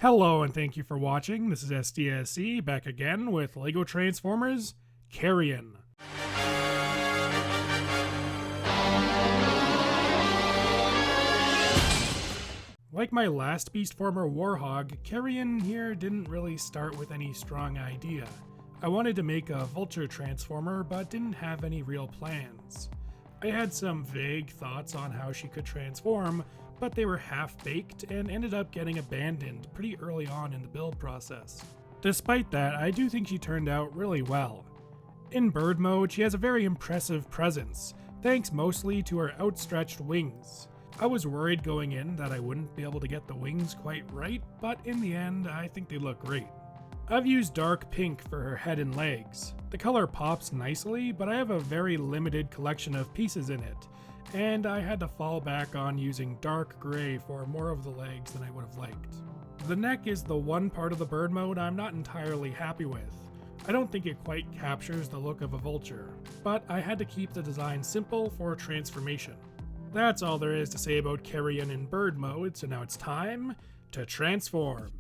Hello and thank you for watching. This is SDSC back again with LEGO Transformers Carrion. Like my last Beastformer Warhog, Carrion here didn't really start with any strong idea. I wanted to make a Vulture Transformer but didn't have any real plans. I had some vague thoughts on how she could transform, but they were half-baked and ended up getting abandoned pretty early on in the build process. Despite that, I do think she turned out really well. In bird mode, she has a very impressive presence, thanks mostly to her outstretched wings. I was worried going in that I wouldn't be able to get the wings quite right, but in the end, I think they look great. I've used dark pink for her head and legs. The color pops nicely, but I have a very limited collection of pieces in it, and I had to fall back on using dark gray for more of the legs than I would have liked. The neck is the one part of the bird mode I'm not entirely happy with. I don't think it quite captures the look of a vulture, but I had to keep the design simple for transformation. That's all there is to say about Carrion in bird mode, so now it's time to transform.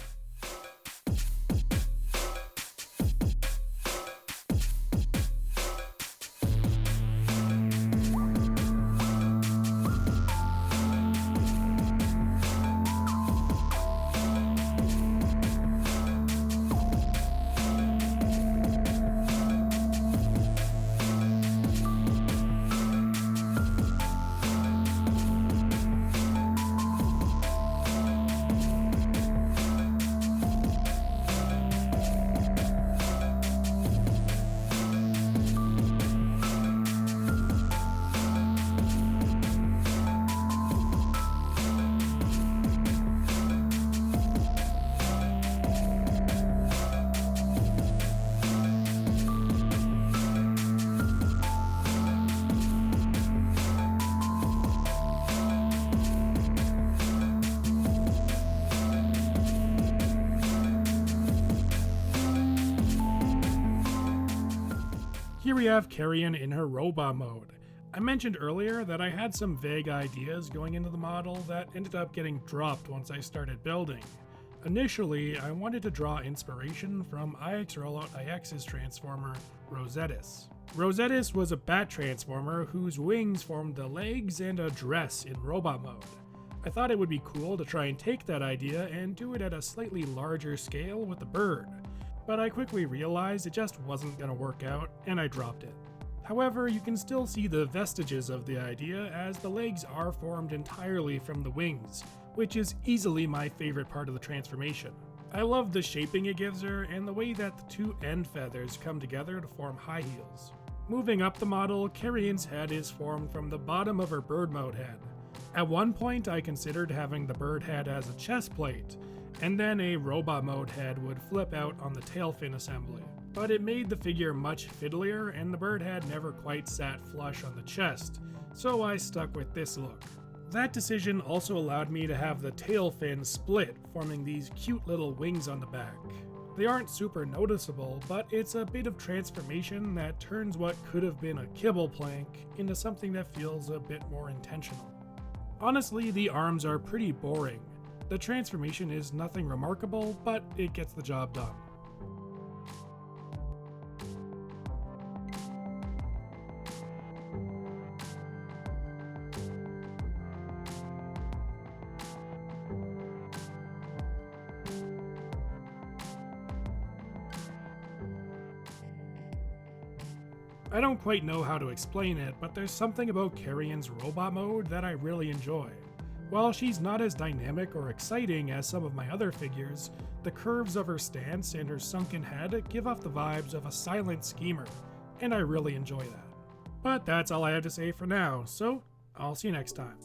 Here we have Carrion in her robot mode. I mentioned earlier that I had some vague ideas going into the model that ended up getting dropped once I started building. Initially, I wanted to draw inspiration from IX Rollout IX's transformer, Rosettis. Rosettis was a bat transformer whose wings formed the legs and a dress in robot mode. I thought it would be cool to try and take that idea and do it at a slightly larger scale with the bird. But I quickly realized it just wasn't going to work out, and I dropped it. However, you can still see the vestiges of the idea as the legs are formed entirely from the wings, which is easily my favorite part of the transformation. I love the shaping it gives her and the way that the two end feathers come together to form high heels. Moving up the model, Carrion's head is formed from the bottom of her bird mode head. At one point I considered having the bird head as a chest plate, and then a robot mode head would flip out on the tail fin assembly. But it made the figure much fiddlier and the bird head never quite sat flush on the chest, so I stuck with this look. That decision also allowed me to have the tail fin split, forming these cute little wings on the back. They aren't super noticeable, but it's a bit of transformation that turns what could have been a kibble plank into something that feels a bit more intentional. Honestly, the arms are pretty boring. The transformation is nothing remarkable, but it gets the job done. I don't quite know how to explain it, but there's something about Carrion's robot mode that I really enjoy. While she's not as dynamic or exciting as some of my other figures, the curves of her stance and her sunken head give off the vibes of a silent schemer, and I really enjoy that. But that's all I have to say for now, so I'll see you next time.